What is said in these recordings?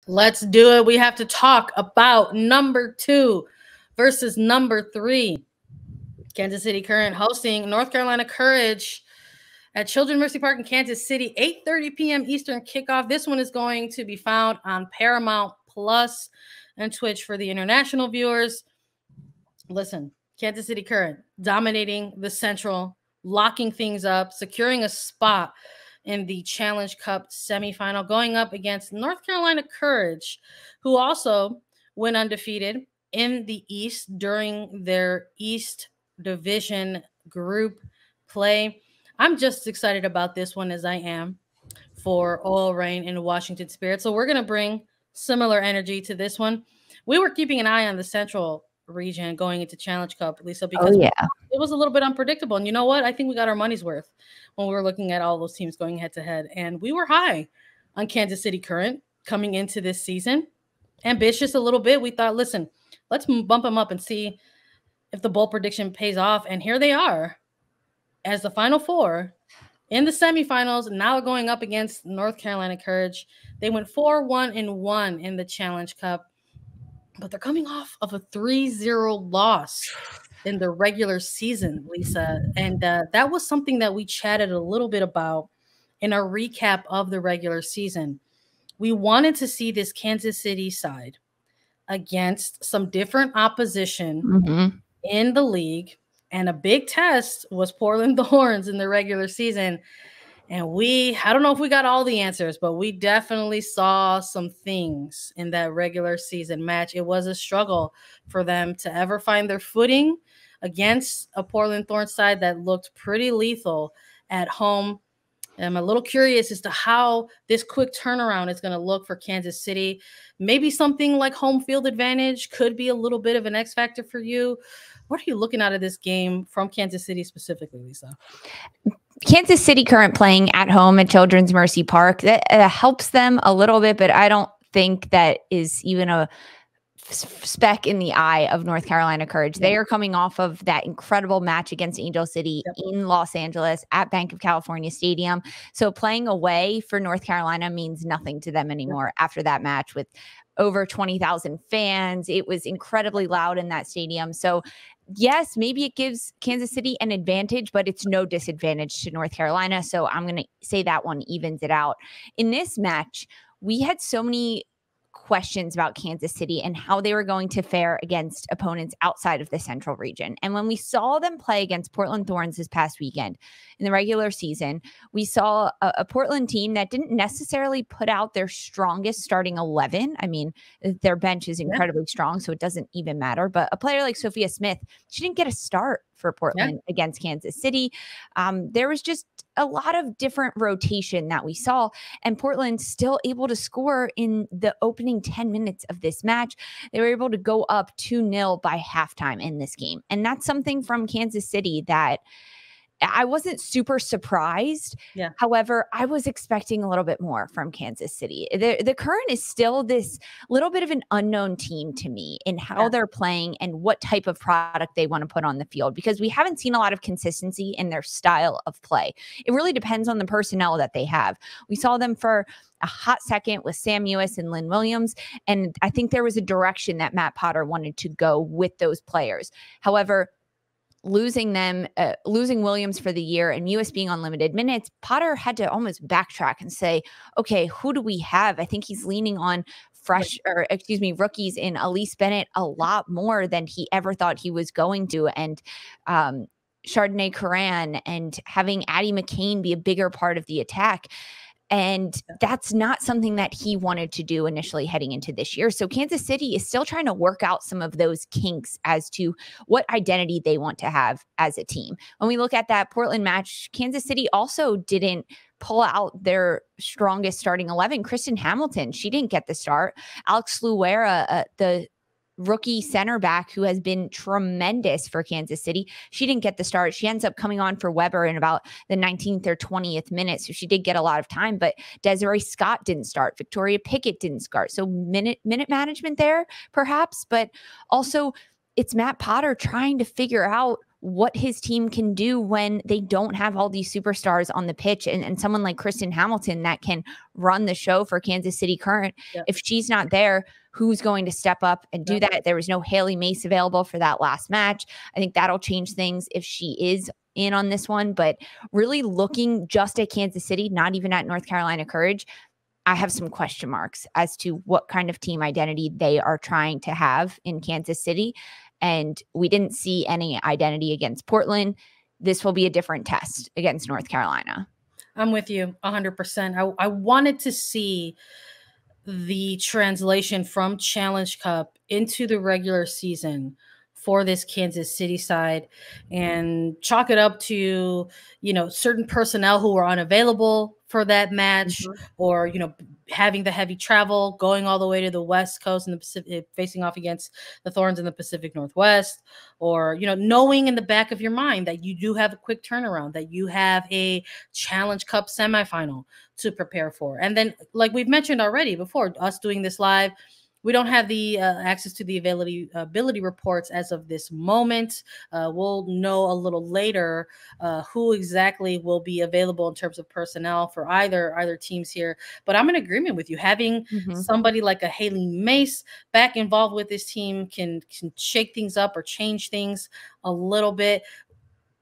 Let's do it. We have to talk about number 2 versus number 3. Kansas City Current hosting North Carolina Courage at Children's Mercy Park in Kansas City, 8:30 p.m. Eastern kickoff. This one is going to be found on Paramount Plus and Twitch for the international viewers. Listen, Kansas City Current dominating the Central, locking things up, securing a spot in the Challenge Cup Semifinal, going up against North Carolina Courage, who also went undefeated in the East during their East Division group play. I'm just as excited about this one as I am for Oil Rain and Washington Spirit. So we're going to bring similar energy to this one. We were keeping an eye on the Central region going into Challenge Cup, Lisa, because it was a little bit unpredictable. And you know what? I think we got our money's worth when we were looking at all those teams going head to head. And we were high on Kansas City Current coming into this season. Ambitious a little bit. We thought, listen, let's bump them up and see if the bold prediction pays off. And here they are as the Final Four in the semifinals, now going up against North Carolina Courage. They went 4-1-1 in the Challenge Cup, but they're coming off of a 3-0 loss in the regular season, Lisa. And that was something that we chatted a little bit about in our recap of the regular season. We wanted to see this Kansas City side against some different opposition in the league. And a big test was Portland Thorns in the regular season. And I don't know if we got all the answers, but we definitely saw some things in that regular season match. It was a struggle for them to ever find their footing against a Portland Thorns side that looked pretty lethal at home. And I'm a little curious as to how this quick turnaround is going to look for Kansas City. Maybe something like home field advantage could be a little bit of an X factor for you. What are you looking out of this game from Kansas City specifically, Lisa? Kansas City Current playing at home at Children's Mercy Park, that helps them a little bit, but I don't think that is even a speck in the eye of North Carolina Courage. They are coming off of that incredible match against Angel City in Los Angeles at Bank of California Stadium. So playing away for North Carolina means nothing to them anymore after that match with over 20,000 fans. It was incredibly loud in that stadium. So yes, maybe it gives Kansas City an advantage, but it's no disadvantage to North Carolina. So I'm going to say that one evens it out. In this match, we had so many questions about Kansas City and how they were going to fare against opponents outside of the Central region. And when we saw them play against Portland Thorns this past weekend in the regular season, we saw a Portland team that didn't necessarily put out their strongest starting 11. I mean, their bench is incredibly strong, so it doesn't even matter. But a player like Sophia Smith, she didn't get a start for Portland against Kansas City. There was just a lot of different rotation that we saw, and Portland still able to score in the opening 10 minutes of this match. They were able to go up 2-0 by halftime in this game. And that's something from Kansas City that I wasn't super surprised. However, I was expecting a little bit more from Kansas City. The Current is still this little bit of an unknown team to me in how they're playing and what type of product they want to put on the field, because we haven't seen a lot of consistency in their style of play. It really depends on the personnel that they have. We saw them for a hot second with Sam Ewis and Lynn Williams, and I think there was a direction that Matt Potter wanted to go with those players. However, losing Williams for the year and Ewis being on limited minutes, Potter had to almost backtrack and say, okay, who do we have? I think he's leaning on rookies in Elise Bennett a lot more than he ever thought he was going to. And Chardonnay Coran and having Addie McCain be a bigger part of the attack. And that's not something that he wanted to do initially heading into this year. So Kansas City is still trying to work out some of those kinks as to what identity they want to have as a team. When we look at that Portland match, Kansas City also didn't pull out their strongest starting 11. Kristen Hamilton, she didn't get the start. Alex Luera, the rookie center back who has been tremendous for Kansas City, she didn't get the start. She ends up coming on for Weber in about the 19th or 20th minute. So she did get a lot of time, but Desiree Scott didn't start. Victoria Pickett didn't start. So minute management there, perhaps, but also it's Matt Potter trying to figure out what his team can do when they don't have all these superstars on the pitch, and someone like Kristen Hamilton that can run the show for Kansas City Current. Yep. If she's not there, who's going to step up and do that? There was no Haley Mace available for that last match. I think that'll change things if she is in on this one. But really looking just at Kansas City, not even at North Carolina Courage, I have some question marks as to what kind of team identity they are trying to have in Kansas City. And we didn't see any identity against Portland. This will be a different test against North Carolina. I'm with you 100%. I wanted to see the translation from Challenge Cup into the regular season for this Kansas City side and chalk it up to, certain personnel who were unavailable for that match, or, having the heavy travel, going all the way to the West Coast and the Pacific, facing off against the Thorns in the Pacific Northwest, or, knowing in the back of your mind that you do have a quick turnaround, that you have a Challenge Cup semifinal to prepare for. And then, like we've mentioned already before, us doing this live, we don't have the access to the availability reports as of this moment. We'll know a little later who exactly will be available in terms of personnel for either teams here. But I'm in agreement with you. Having somebody like a Haley Mace back involved with this team can shake things up or change things a little bit.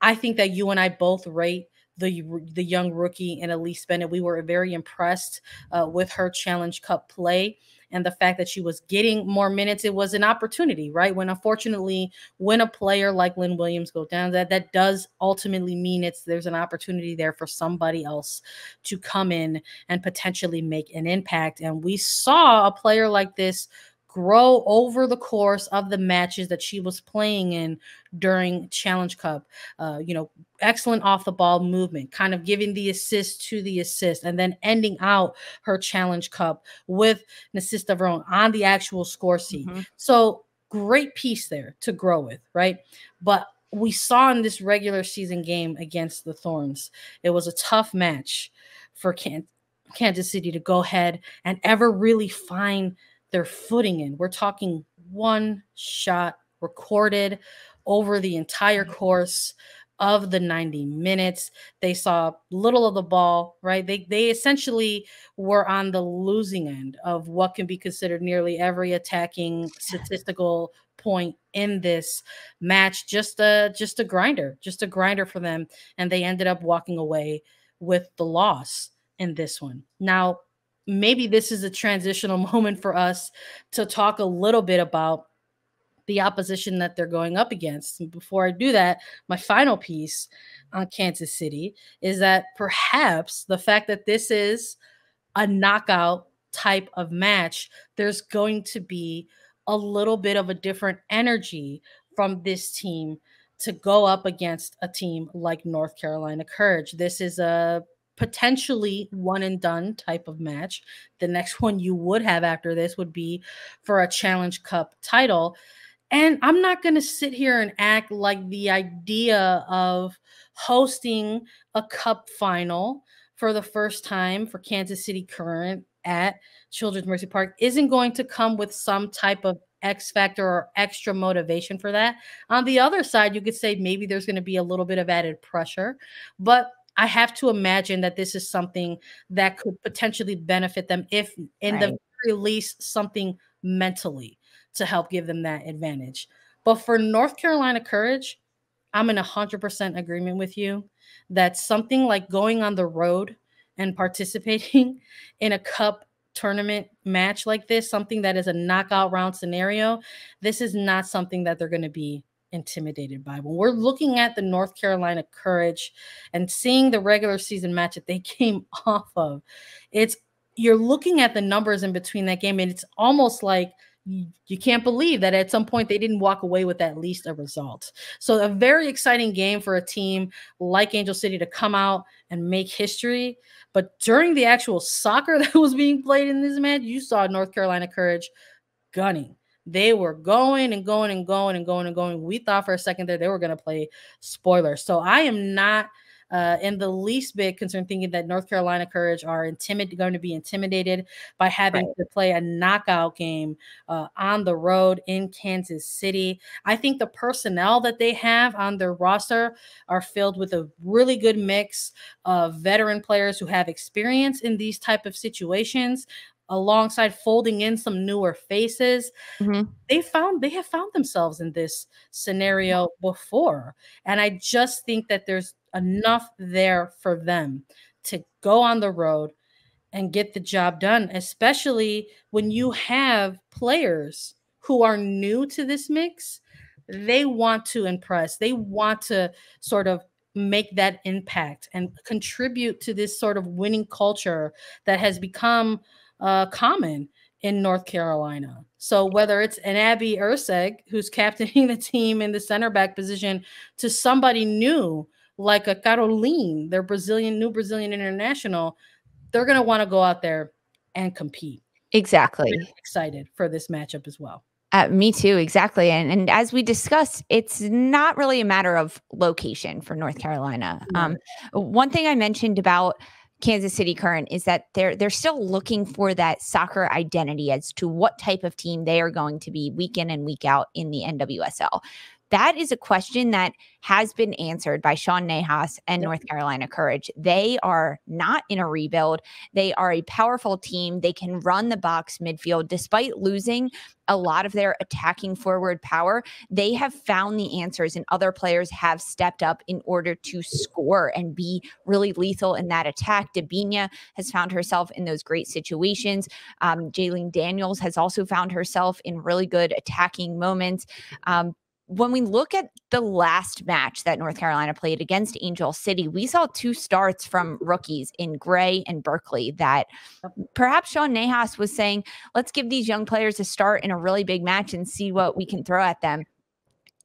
I think that you and I both rate the young rookie in Elise Bennett. We were very impressed with her Challenge Cup play. And the fact that she was getting more minutes, it was an opportunity, right? When unfortunately, when a player like Lynn Williams goes down, that does ultimately mean there's an opportunity there for somebody else to come in and potentially make an impact. And we saw a player like this grow over the course of the matches that she was playing in during Challenge Cup. Excellent off the ball movement, kind of giving the assist to the assist, and then ending out her Challenge Cup with an assist of her own on the actual score sheet. So great piece there to grow with, right? But we saw in this regular season game against the Thorns, it was a tough match for Kansas City to go ahead and ever really find their footing in. We're talking one shot recorded over the entire course of the 90 minutes. They saw little of the ball, right? They essentially were on the losing end of what can be considered nearly every attacking statistical point in this match. Just a grinder for them. And they ended up walking away with the loss in this one. Now, maybe this is a transitional moment for us to talk a little bit about the opposition that they're going up against. And before I do that, my final piece on Kansas City is that perhaps the fact that this is a knockout type of match, there's going to be a little bit of a different energy from this team to go up against a team like North Carolina Courage. This is a potentially one and done type of match. The next one you would have after this would be for a Challenge Cup title. And I'm not going to sit here and act like the idea of hosting a cup final for the first time for Kansas City Current at Children's Mercy Park isn't going to come with some type of X factor or extra motivation for that. On the other side, you could say maybe there's going to be a little bit of added pressure, but I have to imagine that this is something that could potentially benefit them, if in the very least something mentally to help give them that advantage. But for North Carolina Courage, I'm in 100% agreement with you that something like going on the road and participating in a cup tournament match like this, something that is a knockout round scenario, this is not something that they're going to be intimidated by. When we're looking at the North Carolina Courage and seeing the regular season match that they came off of, you're looking at the numbers in between that game, and it's almost like you can't believe that at some point they didn't walk away with at least a result. So a very exciting game for a team like Angel City to come out and make history. But during the actual soccer that was being played in this match, you saw North Carolina Courage gunning. They were going and going. We thought for a second that they were going to play spoiler. So I am not in the least bit concerned, thinking that North Carolina Courage are going to be intimidated by having to play a knockout game on the road in Kansas City. I think the personnel that they have on their roster are filled with a really good mix of veteran players who have experience in these type of situations, alongside folding in some newer faces. They have found themselves in this scenario before. And I just think that there's enough there for them to go on the road and get the job done, especially when you have players who are new to this mix. They want to impress. They want to sort of make that impact and contribute to this sort of winning culture that has become common in North Carolina. So whether it's an Abby Urseg, who's captaining the team in the center back position, to somebody new like a Caroline, their new Brazilian international, they're going to want to go out there and compete. Exactly. I'm excited for this matchup as well. Me too, exactly. And as we discussed, it's not really a matter of location for North Carolina. One thing I mentioned about Kansas City Current is that they're still looking for that soccer identity as to what type of team they are going to be week in and week out in the NWSL. That is a question that has been answered by Sean Nahas and North Carolina Courage. They are not in a rebuild. They are a powerful team. They can run the box midfield despite losing a lot of their attacking forward power. They have found the answers, and other players have stepped up in order to score and be really lethal in that attack. Dabinia has found herself in those great situations. Jaylene Daniels has also found herself in really good attacking moments. When we look at the last match that North Carolina played against Angel City, we saw 2 starts from rookies in Gray and Berkeley that perhaps Sean Nahas was saying, let's give these young players a start in a really big match and see what we can throw at them.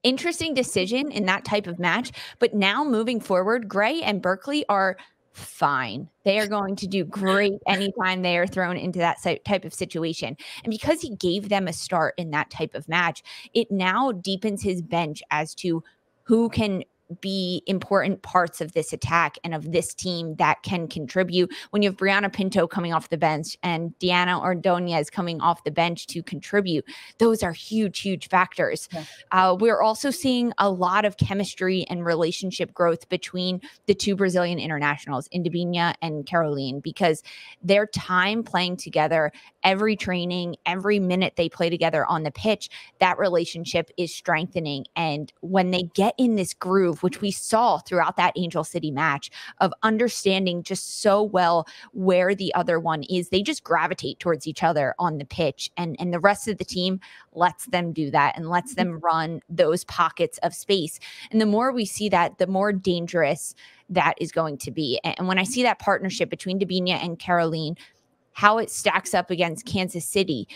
Interesting decision in that type of match. But now moving forward, Gray and Berkeley are fine. They are going to do great anytime they are thrown into that type of situation. And because he gave them a start in that type of match, it now deepens his bench as to who can be important parts of this attack and of this team that can contribute. When you have Brianna Pinto coming off the bench and Deanna Ordonez coming off the bench to contribute, those are huge, huge factors. We're also seeing a lot of chemistry and relationship growth between the 2 Brazilian internationals, Dabinia and Caroline, because their time playing together, every training, every minute they play together on the pitch, that relationship is strengthening. And when they get in this groove, which we saw throughout that Angel City match, of understanding just so well where the other one is, they just gravitate towards each other on the pitch. And the rest of the team lets them do that and lets them run those pockets of space. And the more we see that, the more dangerous that is going to be. And when I see that partnership between Dabinia and Caroline, how it stacks up against Kansas City,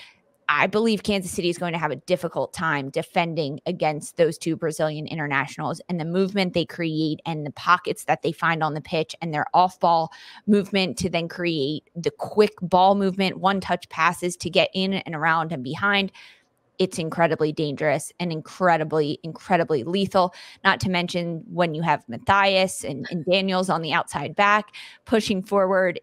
I believe Kansas City is going to have a difficult time defending against those 2 Brazilian internationals, and the movement they create and the pockets that they find on the pitch and their off-ball movement to then create the quick ball movement, one-touch passes to get in and around and behind. It's incredibly dangerous and incredibly, incredibly lethal. Not to mention when you have Matthias and Daniels on the outside back pushing forward,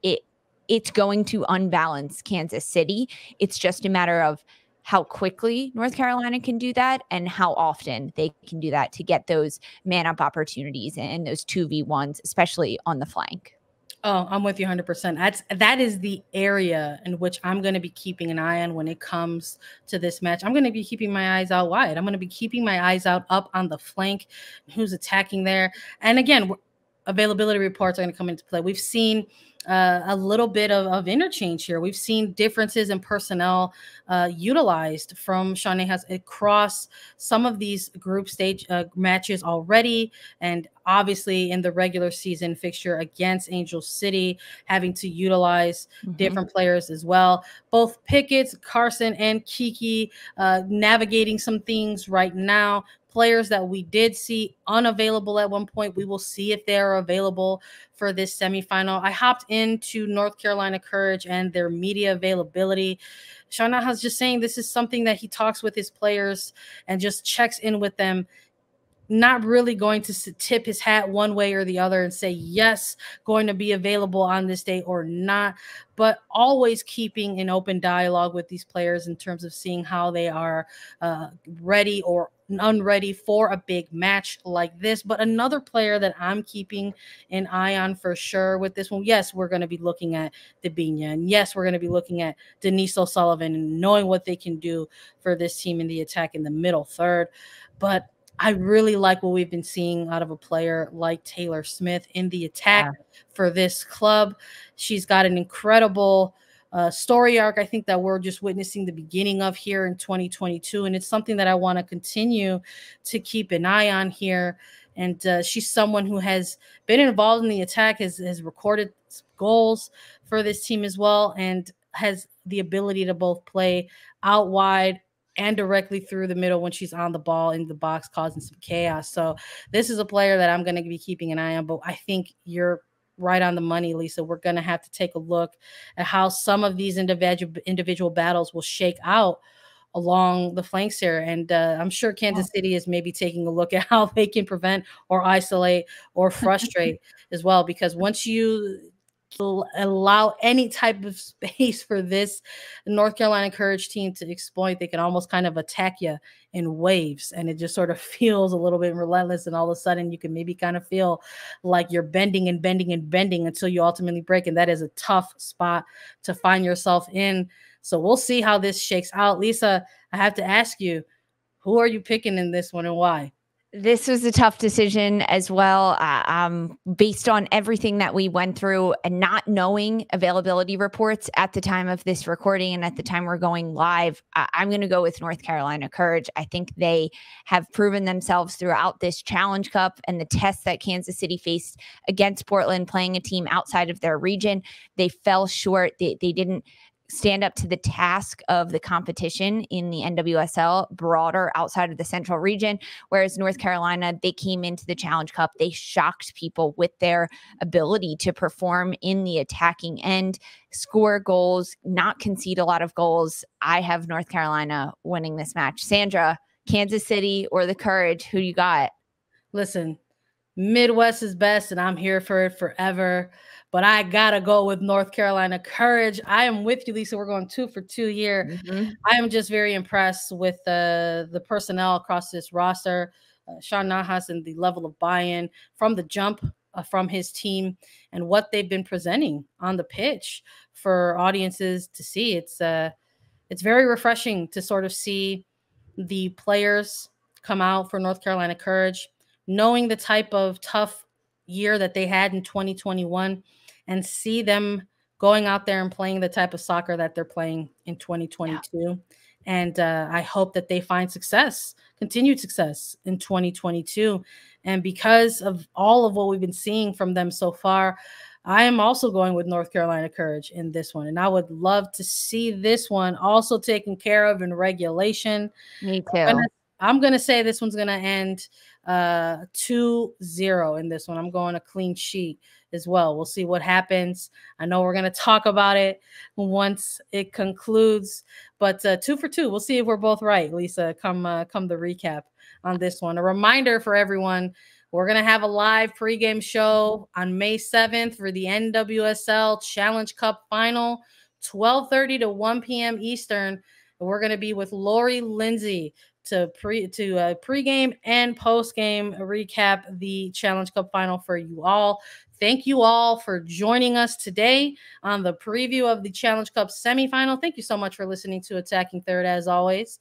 it's going to unbalance Kansas City. It's just a matter of how quickly North Carolina can do that and how often they can do that to get those man-up opportunities and those 2v1s, especially on the flank. Oh, I'm with you 100%. That is the area in which I'm going to be keeping an eye on when it comes to this match. I'm going to be keeping my eyes out wide. I'm going to be keeping my eyes out up on the flank, who's attacking there. And again, availability reports are going to come into play. We've seen a little bit of interchange here. We've seen differences in personnel utilized from Sean Nahas across some of these group stage matches already, and obviously in the regular season fixture against Angel City, having to utilize different players as well. Both Pickett, Carson, and Kiki navigating some things right now. Players that we did see unavailable at one point, we will see if they're available for this semifinal. I hopped into North Carolina Courage and their media availability. Sean Nahas just saying this is something that he talks with his players and just checks in with them not really going to tip his hat one way or the other and say, yes, going to be available on this day or not, but always keeping an open dialogue with these players in terms of seeing how they are ready or unready for a big match like this. But another player that I'm keeping an eye on for sure with this one, yes, we're going to be looking at Debinha, and yes, we're going to be looking at Denise O'Sullivan and knowing what they can do for this team in the attack in the middle third. But I really like what we've been seeing out of a player like Taylor Smith in the attack for this club. She's got an incredible story arc, I think, that we're just witnessing the beginning of here in 2022. And it's something that I want to continue to keep an eye on here. And she's someone who has been involved in the attack, has recorded goals for this team as well, and has the ability to both play out wide and directly through the middle when she's on the ball in the box, causing some chaos. So this is a player that I'm going to be keeping an eye on, but I think you're right on the money, Lisa. We're going to have to take a look at how some of these individual battles will shake out along the flanks here. And I'm sure Kansas City is maybe taking a look at how they can prevent or isolate or frustrate as well, because once you allow any type of space for this North Carolina Courage team to exploit, they can almost kind of attack you in waves, and it just sort of feels a little bit relentless, and all of a sudden you can maybe kind of feel like you're bending and bending and bending until you ultimately break, and that is a tough spot to find yourself in. So we'll see how this shakes out. Lisa, I have to ask you, who are you picking in this one and why? This was a tough decision as well, based on everything that we went through and not knowing availability reports at the time of this recording and at the time we're going live. I'm going to go with North Carolina Courage. I think they have proven themselves throughout this Challenge Cup and the tests that Kansas City faced against Portland, playing a team outside of their region. They fell short. They didn't stand up to the task of the competition in the NWSL broader outside of the central region. Whereas North Carolina, they came into the Challenge Cup, they shocked people with their ability to perform in the attacking end, score goals, not concede a lot of goals. I have North Carolina winning this match. Sandra, Kansas City or the Courage, who you got? Listen, Midwest is best, and I'm here for it forever. But I gotta go with North Carolina Courage. I am with you, Lisa. We're going 2 for 2 here. I am just very impressed with the personnel across this roster. Sean Nahas and the level of buy-in from the jump from his team and what they've been presenting on the pitch for audiences to see. It's very refreshing to sort of see the players come out for North Carolina Courage, knowing the type of tough year that they had in 2021, and see them going out there and playing the type of soccer that they're playing in 2022. Yeah. And I hope that they find success, continued success in 2022. And because of all of what we've been seeing from them so far, I am also going with North Carolina Courage in this one. And I would love to see this one also taken care of in regulation. Me too. I'm going to say this one's going to end 2-0 in this one. I'm going a clean sheet as well. We'll see what happens. I know we're going to talk about it once it concludes, but 2 for 2. We'll see if we're both right, Lisa, come the recap on this one. A reminder for everyone, we're going to have a live pregame show on May 7th for the NWSL Challenge Cup Final, 12:30 to 1 p.m. Eastern. We're going to be with Lori Lindsay to pregame and postgame recap the Challenge Cup Final for you all. Thank you all for joining us today on the preview of the Challenge Cup Semifinal. Thank you so much for listening to Attacking Third, as always.